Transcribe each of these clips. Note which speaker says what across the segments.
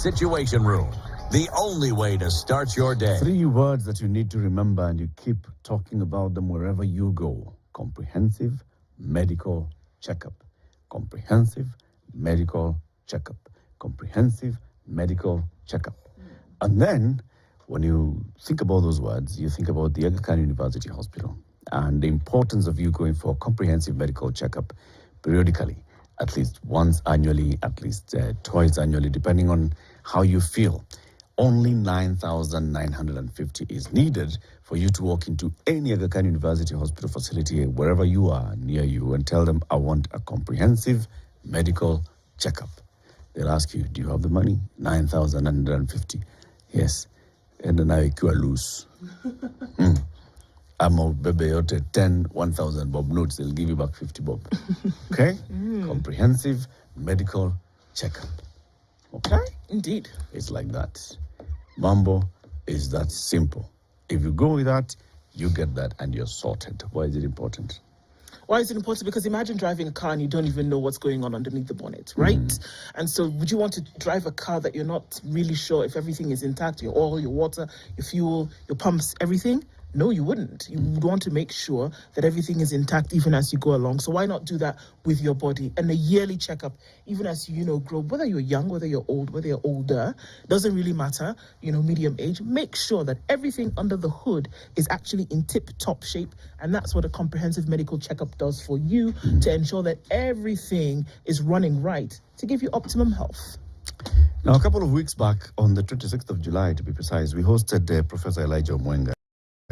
Speaker 1: Situation Room, the only way to start your day.
Speaker 2: 3 words that you need to remember, and you keep talking about them wherever you go. Comprehensive medical checkup. Comprehensive medical checkup. Comprehensive medical checkup. And then, when you think about those words, you think about the Aga Khan University Hospital and the importance of you going for a comprehensive medical checkup periodically, at least once annually, at least twice annually, depending on how you feel. Only 9,950 is needed for you to walk into any Aga Khan University Hospital facility, wherever you are, near you, and tell them, I want a comprehensive medical checkup. They'll ask you, do you have the money? 9,950. Yes. And then I cure loose. I'm a baby yote 10, 1,000 bob notes. They'll give you back 50 bob. Okay? Comprehensive medical checkup. Okay?
Speaker 3: Indeed.
Speaker 2: It's like that. Mambo is that simple. If you go with that, you get that and you're sorted. Why is it important?
Speaker 3: Why is it important? Because imagine driving a car and you don't even know what's going on underneath the bonnet, right? And so would you want to drive a car that you're not really sure if everything is intact, your oil, your water, your fuel, your pumps, everything? No, you wouldn't. You would want to make sure that everything is intact even as you go along. So why not do that with your body? And a yearly checkup, even as you grow, whether you're young, whether you're old, whether you're older, doesn't really matter, medium age. Make sure that everything under the hood is actually in tip-top shape. And that's what a comprehensive medical checkup does for you, to ensure that everything is running right to give you optimum health.
Speaker 2: Now, a couple of weeks back, on the 26th of July, to be precise, we hosted Professor Elijah Mwenga.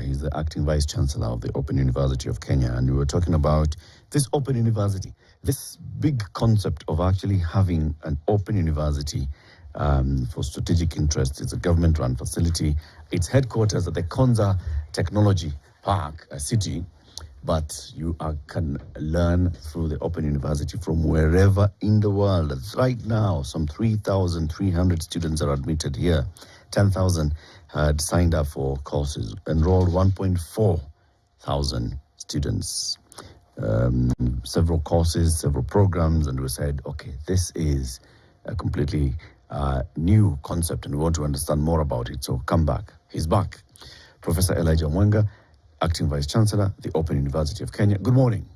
Speaker 2: He's the acting vice chancellor of the Open University of Kenya, and we were talking about this Open University, this big concept of actually having an Open University for strategic interests. It's a government-run facility. Its headquarters at the Konza Technology Park City, but you can learn through the Open University from wherever in the world. Right now, some 3,300 students are admitted here. 10,000 had signed up for courses, enrolled 1.4 thousand students, several courses, several programs, and we said, okay, this is a completely new concept and we want to understand more about it, so come back. He's back. Professor Elijah Mwenga, Acting Vice Chancellor, the Open University of Kenya. Good morning.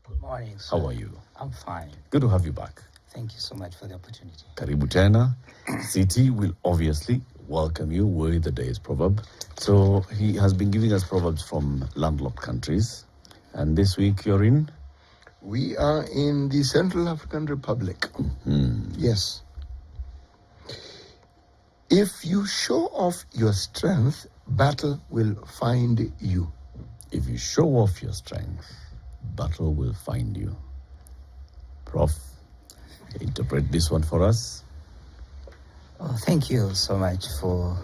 Speaker 4: Good morning, sir.
Speaker 2: How are you?
Speaker 4: I'm fine.
Speaker 2: Good to have you back.
Speaker 4: Thank you so much for the opportunity.
Speaker 2: Karibu tena. City will obviously welcome you with the day's proverb. So he has been giving us proverbs from landlocked countries. And this week you're in?
Speaker 5: We are in the Central African Republic. Yes. If you show off your strength, battle will find you.
Speaker 2: If you show off your strength, battle will find you. Prof, interpret this one for us.
Speaker 4: Oh, thank you so much for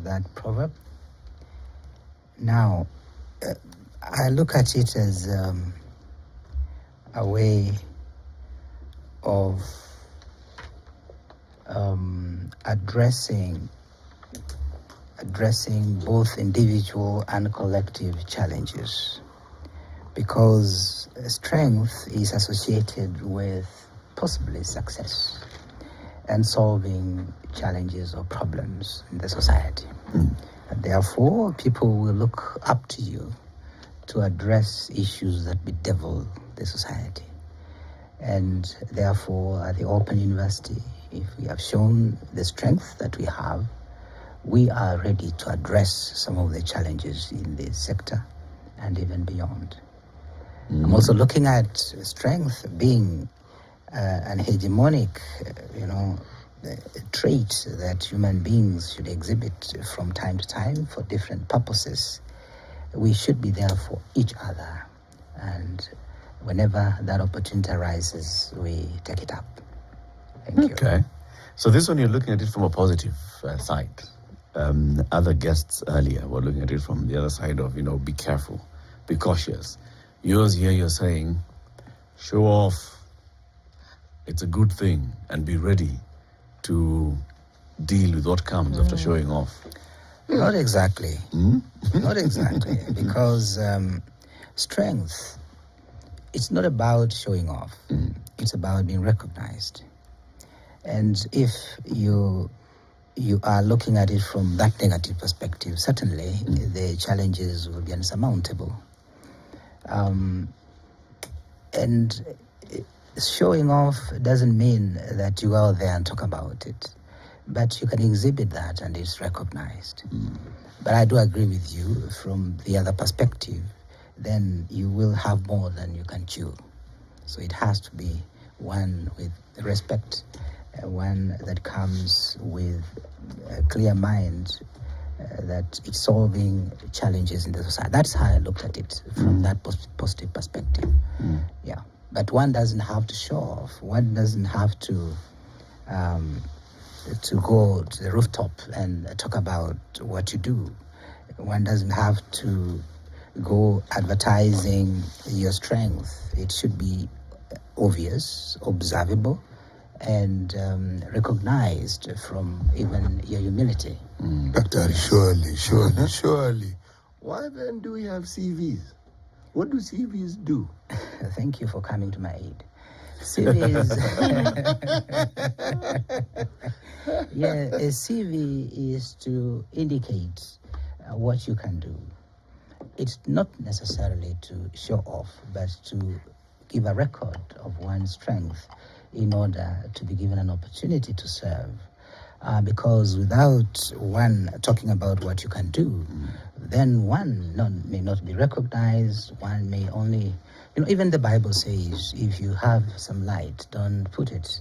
Speaker 4: that proverb. Now, I look at it as a way of addressing both individual and collective challenges, because strength is associated with possibly success and solving challenges or problems in the society. And therefore, people will look up to you to address issues that bedevil the society. And therefore, at the Open University, if we have shown the strength that we have, we are ready to address some of the challenges in this sector and even beyond. I'm also looking at strength being an hegemonic, trait that human beings should exhibit from time to time for different purposes. We should be there for each other, and whenever that opportunity arises, we take it up. Thank you.
Speaker 2: Okay. So this one, you're looking at it from a positive side. Other guests earlier were looking at it from the other side of, be careful, be cautious. Yours here, you're saying, show off. It's a good thing, and be ready to deal with what comes after showing off.
Speaker 4: Not exactly. Not exactly. Because strength, it's not about showing off. It's about being recognized. And if you you are looking at it from that negative perspective, certainly the challenges will be unsurmountable. And showing off doesn't mean that you go out there and talk about it, but you can exhibit that and it's recognized. But I do agree with you from the other perspective, then you will have more than you can chew. So it has to be one with respect, one that comes with a clear mind that it's solving challenges in the society. That's how I looked at it from that positive perspective. Yeah, but one doesn't have to show off. One doesn't have to go to the rooftop and talk about what you do. One doesn't have to go advertising your strength. It should be obvious, observable, and recognized from even your humility.
Speaker 5: Dr. Surely. Why then do we have CVs? What do CVs do?
Speaker 4: Thank you for coming to my aid. CVs. A CV is to indicate what you can do. It's not necessarily to show off, but to give a record of one's strength in order to be given an opportunity to serve. Because without one talking about what you can do, then one may not be recognized. One may only, even the Bible says, if you have some light, don't put it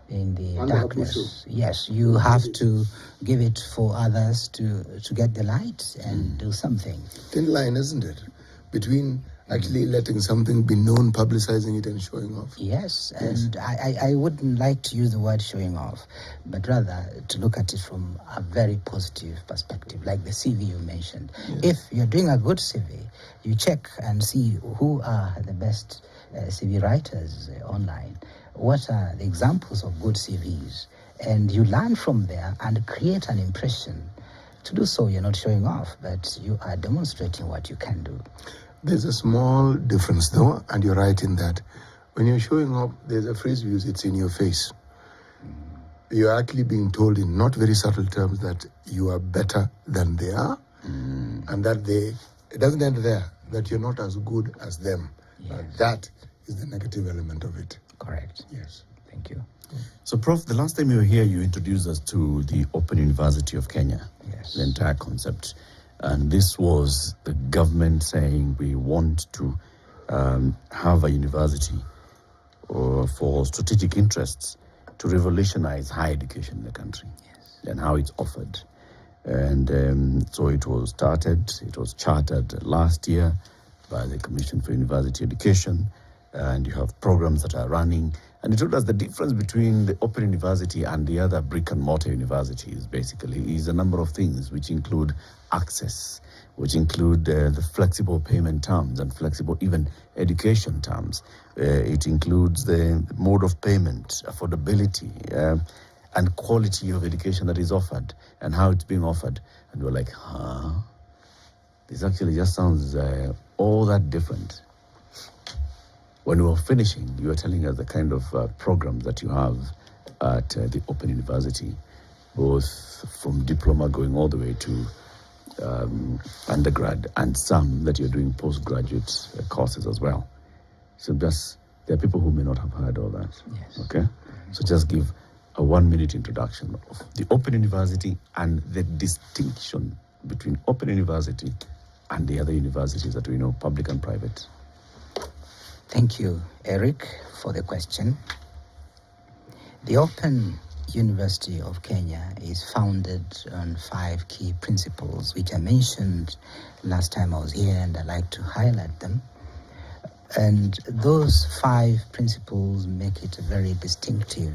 Speaker 4: in the darkness. Yes, you have to give it for others to get the light and do something.
Speaker 5: Thin line, isn't it? Between actually letting something be known, publicizing it, and showing off.
Speaker 4: Yes, and I wouldn't like to use the word showing off, but rather to look at it from a very positive perspective, like the CV you mentioned. If you're doing a good CV, you check and see who are the best CV writers online. What are the examples of good CVs? And you learn from there and create an impression. To do so, you're not showing off, but you are demonstrating what you can do.
Speaker 5: There's a small difference, though, and you're right in that. When you're showing up, there's a phrase we use, it's in your face. You're actually being told in not very subtle terms that you are better than they are, and that it doesn't end there, that you're not as good as them.
Speaker 4: Yes.
Speaker 5: That is the negative element of it.
Speaker 4: Correct.
Speaker 5: Yes.
Speaker 4: Thank you.
Speaker 2: So, Prof, the last time you were here, you introduced us to the Open University of Kenya,
Speaker 4: Yes.
Speaker 2: the entire concept. And this was the government saying we want to have a university for strategic interests to revolutionize higher education in the country.
Speaker 4: Yes.
Speaker 2: And how it's offered. And so it was chartered last year by the Commission for University Education, and you have programs that are running. And it told us the difference between the Open University and the other brick and mortar universities basically is a number of things, which include access, which include the flexible payment terms and flexible even education terms. It includes the mode of payment, affordability, and quality of education that is offered and how it's being offered. And we're like, this actually just sounds all that different. When we were finishing, you were telling us the kind of programs that you have at the Open University, both from diploma going all the way to undergrad, and some that you're doing postgraduate courses as well. So there are people who may not have heard all that.
Speaker 4: Yes.
Speaker 2: Okay? So just give a 1-minute introduction of the Open University and the distinction between Open University and the other universities that we know, public and private.
Speaker 4: Thank you, Eric, for the question. The Open University of Kenya is founded on 5 key principles, which I mentioned last time I was here, and I'd like to highlight them. And those 5 principles make it a very distinctive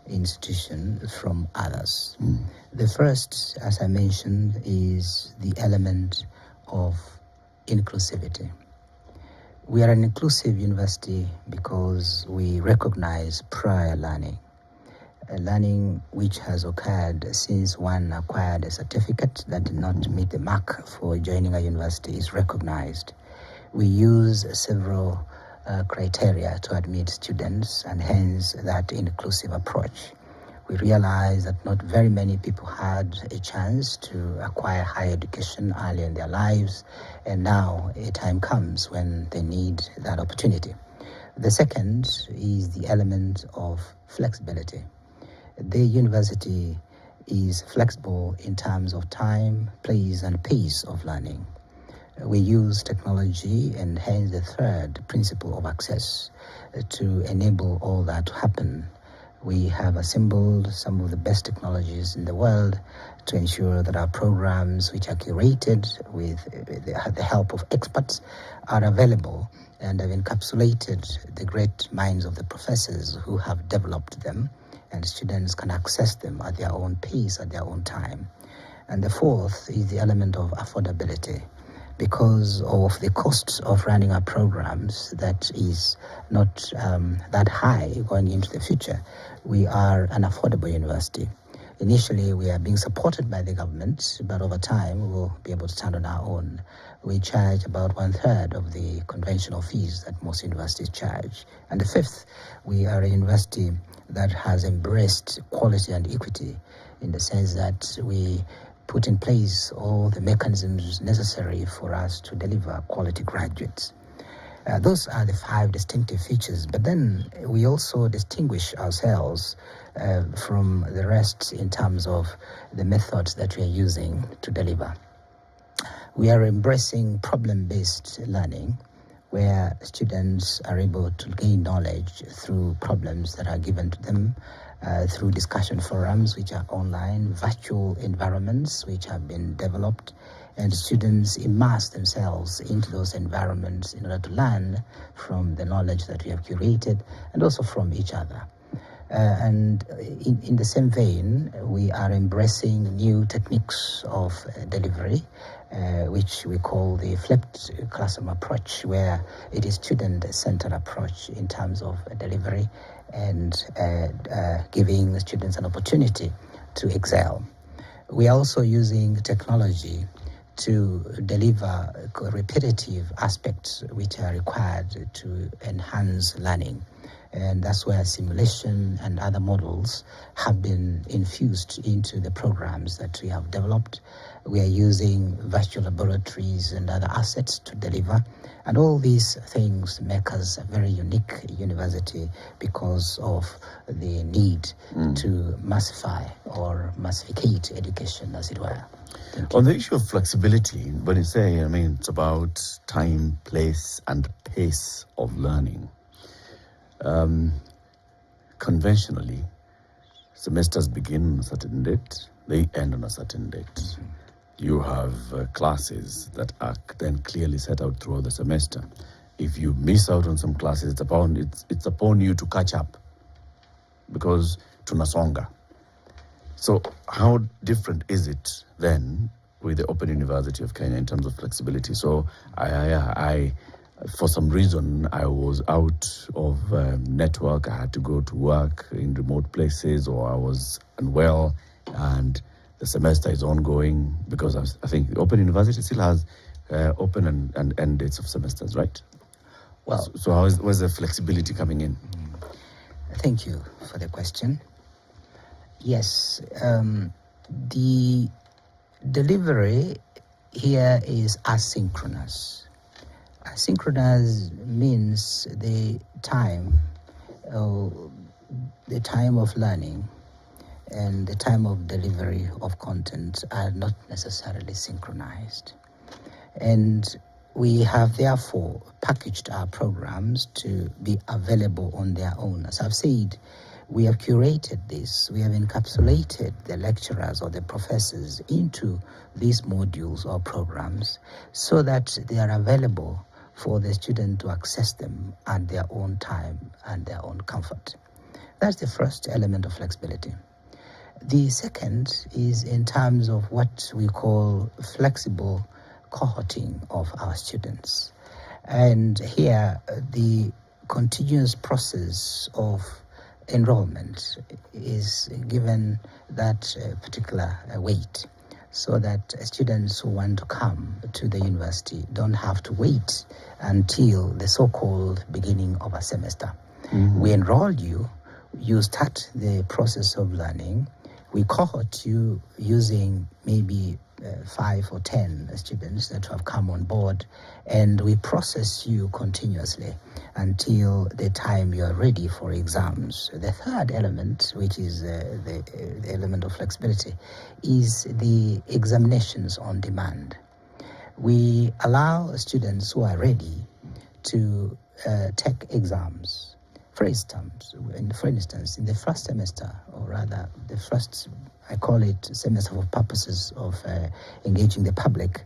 Speaker 4: institution from others. The first, as I mentioned, is the element of inclusivity. We are an inclusive university because we recognize prior learning, a learning which has occurred since one acquired a certificate that did not meet the mark for joining a university is recognized. We use several criteria to admit students, and hence that inclusive approach. We realized that not very many people had a chance to acquire higher education early in their lives, and now a time comes when they need that opportunity. The second is the element of flexibility. The university is flexible in terms of time, place, and pace of learning. We use technology, and hence the third principle of access, to enable all that to happen. We have assembled some of the best technologies in the world to ensure that our programs, which are curated with the help of experts, are available and have encapsulated the great minds of the professors who have developed them, and students can access them at their own pace, at their own time. And the fourth is the element of affordability. Because of the costs of running our programs that is not that high going into the future, we are an affordable university. Initially, we are being supported by the government, but over time, we will be able to stand on our own. We charge about 1/3 of the conventional fees that most universities charge. And the fifth, we are a university that has embraced quality and equity, in the sense that we put in place all the mechanisms necessary for us to deliver quality graduates. Those are the 5 distinctive features, but then we also distinguish ourselves from the rest in terms of the methods that we are using to deliver. We are embracing problem-based learning, where students are able to gain knowledge through problems that are given to them, through discussion forums which are online, virtual environments which have been developed, and students immerse themselves into those environments in order to learn from the knowledge that we have curated and also from each other. And in the same vein, we are embracing new techniques of delivery, which we call the flipped classroom approach, where it is student-centered approach in terms of delivery and giving the students an opportunity to excel. We are also using technology to deliver repetitive aspects which are required to enhance learning. And that's where simulation and other models have been infused into the programs that we have developed. We are using virtual laboratories and other assets to deliver. And all these things make us a very unique university because of the need to massify or massificate education, as it were.
Speaker 2: On the issue of flexibility, when you say, it's about time, place, and pace of learning. Conventionally, semesters begin on a certain date, they end on a certain date. You have classes that are then clearly set out throughout the semester. If you miss out on some classes, it's upon you to catch up, because tunasonga. So how different is it then with the Open University of Kenya in terms of flexibility? So I for some reason, I was out of network. I had to go to work in remote places, or I was unwell, and the semester is ongoing, because I think the Open University still has open and end dates of semesters, right?
Speaker 4: Well,
Speaker 2: so where's the flexibility coming in?
Speaker 4: Thank you for the question. Yes, the delivery here is asynchronous. Asynchronous means the time of learning and the time of delivery of content are not necessarily synchronized. And we have therefore packaged our programs to be available on their own. As I've said, we have curated this, we have encapsulated the lecturers or the professors into these modules or programs so that they are available for the student to access them at their own time and their own comfort. That's the first element of flexibility. The second is in terms of what we call flexible cohorting of our students. And here, the continuous process of enrollment is given that particular weight, so that students who want to come to the university don't have to wait until the so-called beginning of a semester. We enroll you, you start the process of learning. We cohort you using maybe 5 or 10 students that have come on board, and we process you continuously until the time you are ready for exams. The third element, which is the element of flexibility, is the examinations on demand. We allow students who are ready to take exams. For instance, in the first semester, or rather the first, I call it semester for purposes of engaging the public,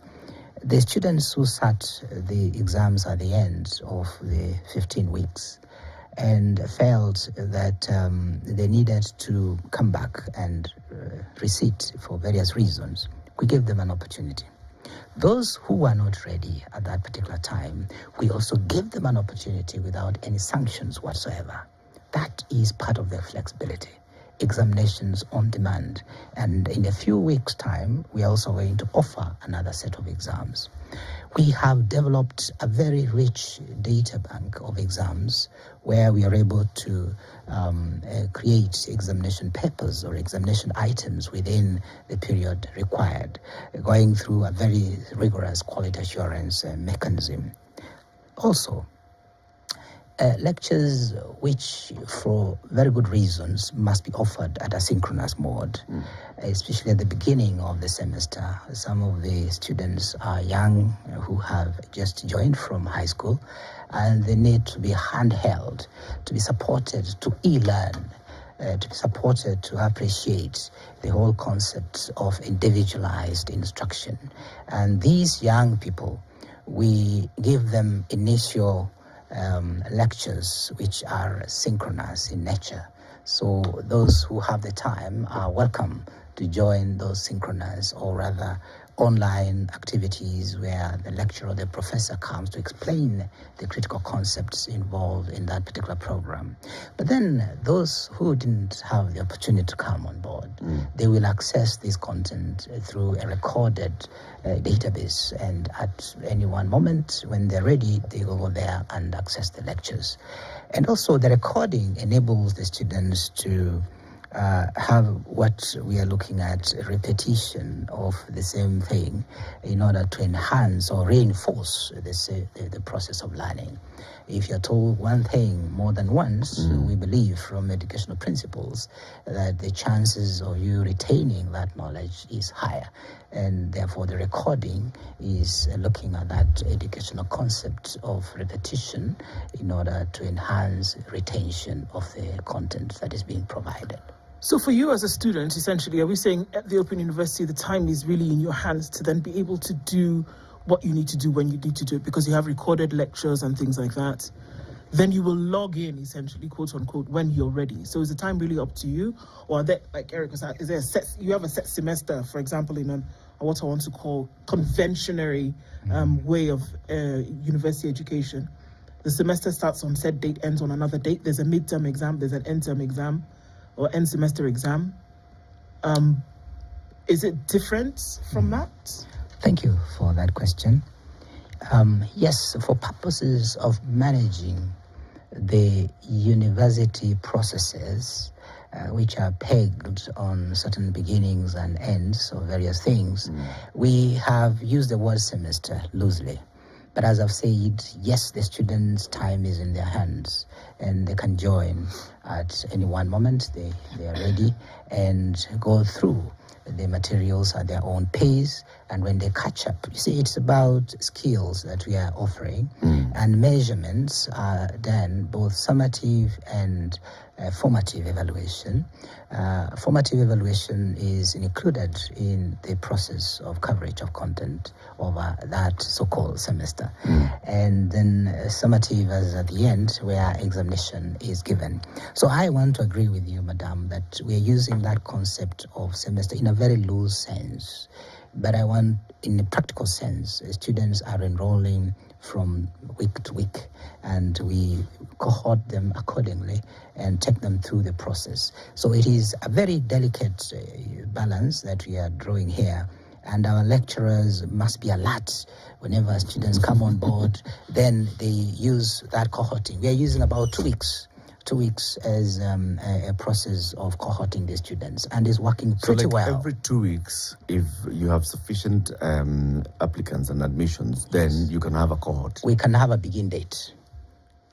Speaker 4: the students who sat the exams at the end of the 15 weeks and felt that they needed to come back and resit for various reasons, we gave them an opportunity. Those who were not ready at that particular time, we also give them an opportunity without any sanctions whatsoever. That is part of their flexibility. Examinations on demand. And in a few weeks' time, we are also going to offer another set of exams. We have developed a very rich data bank of exams where we are able to create examination papers or examination items within the period required, going through a very rigorous quality assurance mechanism. Also, lectures which, for very good reasons, must be offered at a synchronous mode, especially at the beginning of the semester. Some of the students are young who have just joined from high school, and they need to be handheld, to be supported to e-learn, to be supported to appreciate the whole concept of individualized instruction. And these young people, we give them initial lectures which are synchronous in nature. So those who have the time are welcome to join those synchronous, or rather online activities where the lecturer or the professor comes to explain the critical concepts involved in that particular program. But then those who didn't have the opportunity to come on board, they will access this content through a recorded database, and at any one moment when they're ready, they go there and access the lectures. And also the recording enables the students to have what we are looking at, a repetition of the same thing in order to enhance or reinforce the process of learning. If you're told one thing more than once, we believe from educational principles that the chances of you retaining that knowledge is higher. And therefore the recording is looking at that educational concept of repetition in order to enhance retention of the content that is being provided.
Speaker 3: So for you as a student, essentially, are we saying at the Open University, the time is really in your hands to then be able to do what you need to do when you need to do it, because you have recorded lectures and things like that? Then you will log in, essentially, quote unquote, when you're ready. So is the time really up to you? Or are there, like Eric was saying, is there a set, you have a set semester, for example, in what I want to call conventionary way of university education? The semester starts on said date, ends on another date. There's a midterm exam, there's an end term exam, or end semester exam. Is it different from that?
Speaker 4: Thank you for that question. Yes, for purposes of managing the university processes, which are pegged on certain beginnings and ends of various things, we have used the word semester loosely. But as I've said, yes, the students' time is in their hands, and they can join at any one moment. They are ready and go through the materials at their own pace. And when they catch up, you see, it's about skills that we are offering, and measurements are done, both summative and formative evaluation. Formative evaluation is included in the process of coverage of content over that so-called semester. And then summative is at the end, where examination is given. So I want to agree with you, Madam, that we're using that concept of semester in a very loose sense. But I want, in a practical sense, students are enrolling from week to week, and we cohort them accordingly and take them through the process. So it is a very delicate balance that we are drawing here, and our lecturers must be alert whenever students come on board. Then they use that cohorting. We are using about 2 weeks 2 weeks as a process of cohorting the students, and is working
Speaker 2: So
Speaker 4: pretty
Speaker 2: like
Speaker 4: well.
Speaker 2: every 2 weeks, if you have sufficient applicants and admissions, then you can have a cohort.
Speaker 4: We can have a begin date.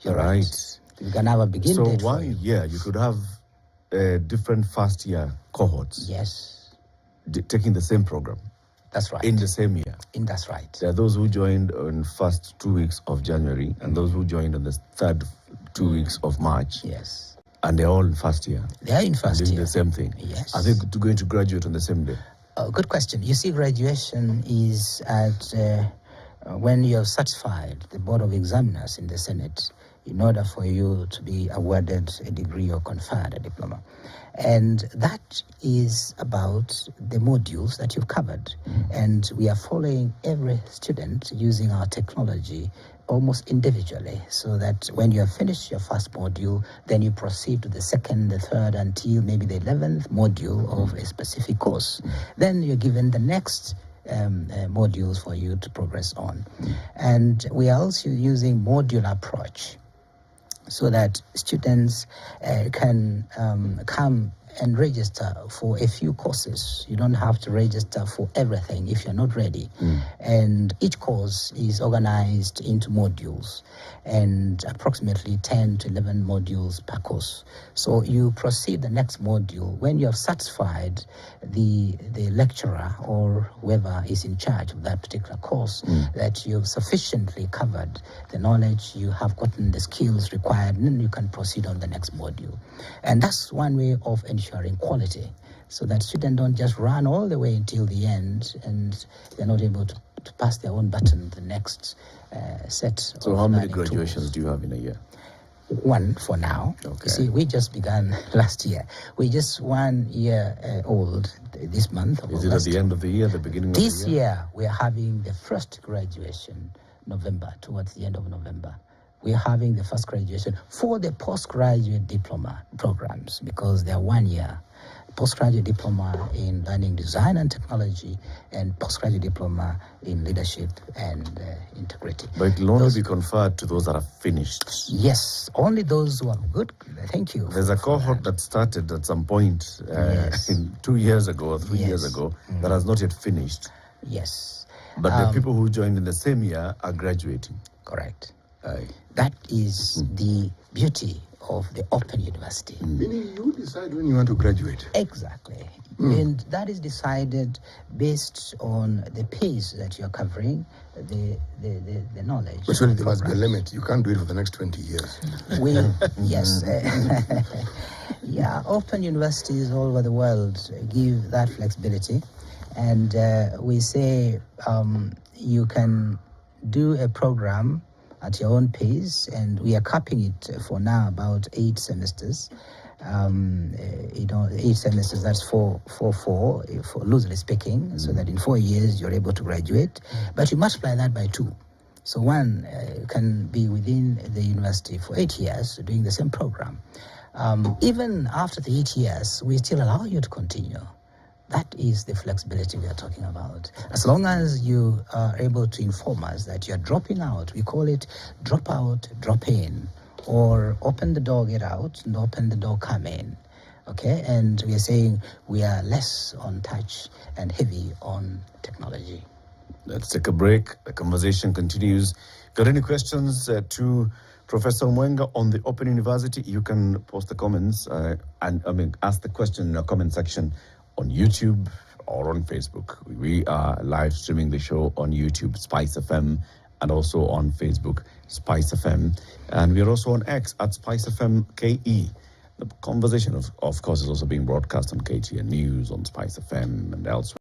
Speaker 4: You're right. We can have a begin date
Speaker 2: So
Speaker 4: for
Speaker 2: 1
Speaker 4: you.
Speaker 2: year, you could have different first-year cohorts
Speaker 4: Yes,
Speaker 2: taking the same program
Speaker 4: that's right.
Speaker 2: in the same year.
Speaker 4: That's right.
Speaker 2: There are those who joined on first 2 weeks of January and those who joined on the third 2 weeks of March.
Speaker 4: Yes.
Speaker 2: And they're all in first year.
Speaker 4: They are in first
Speaker 2: doing
Speaker 4: year.
Speaker 2: the same thing.
Speaker 4: Yes.
Speaker 2: Are they going to graduate on the same day?
Speaker 4: Good question. You see, graduation is at when you have certified the Board of Examiners in the Senate in order for you to be awarded a degree or conferred a diploma. And that is about the modules that you've covered. And we are following every student using our technology almost individually, so that when you have finished your first module, then you proceed to the second, the third, until maybe the 11th module of a specific course. Then you're given the next modules for you to progress on. And we are also using modular approach, so that students can come and register for a few courses. You don't have to register for everything if you're not ready. And each course is organized into modules, and approximately 10 to 11 modules per course. So you proceed the next module when you have satisfied the lecturer or whoever is in charge of that particular course that you've sufficiently covered the knowledge, you have gotten the skills required, and then you can proceed on the next module. And that's one way of ensuring quality, so that students don't just run all the way until the end and they're not able to pass their own button the next set.
Speaker 2: So how many graduations do you have in a year?
Speaker 4: One for now.
Speaker 2: Okay.
Speaker 4: You see, we just began last year. We're just 1 year old this month.
Speaker 2: Is it at the end of the year, the beginning of the year?
Speaker 4: This year, we are having the first graduation, November, towards the end of November. We're having the first graduation for the postgraduate diploma programs, because they're 1 year. Postgraduate diploma in learning design and technology, and postgraduate diploma in leadership and integrity.
Speaker 2: But it will only be conferred to those that are finished.
Speaker 4: Yes, only those who are good. Thank you.
Speaker 2: There's a cohort that started at some point in 2 years ago or 3 years ago that has not yet finished.
Speaker 4: Yes.
Speaker 2: But the people who joined in the same year are graduating.
Speaker 4: Correct. That is the beauty of the Open University.
Speaker 5: Meaning you decide when you want to graduate.
Speaker 4: Exactly. And that is decided based on the pace that you're covering, the knowledge.
Speaker 5: But surely there must be a limit. You can't do it for the next 20 years.
Speaker 4: Yes. Yeah, open universities all over the world give that flexibility. And we say you can do a program at your own pace, and we are capping it for now about 8 semesters. 8 semesters, that's four, loosely speaking, so that in 4 years you're able to graduate. But you multiply that by 2. So one can be within the university for 8 years doing the same program. Even after the 8 years, we still allow you to continue. That is the flexibility we are talking about. As long as you are able to inform us that you're dropping out, we call it drop out, drop in, or open the door, get out, and open the door, come in. Okay? And we are saying we are less on touch and heavy on technology.
Speaker 2: Let's take a break. The conversation continues. Got any questions to Professor Mwenga on the Open University? You can post the comments ask the question in the comment section on YouTube or on Facebook. We are live streaming the show on YouTube, Spice FM, and also on Facebook, Spice FM. And we're also on X at Spice FM KE. The conversation, of course, is also being broadcast on KTN News, on Spice FM, and elsewhere.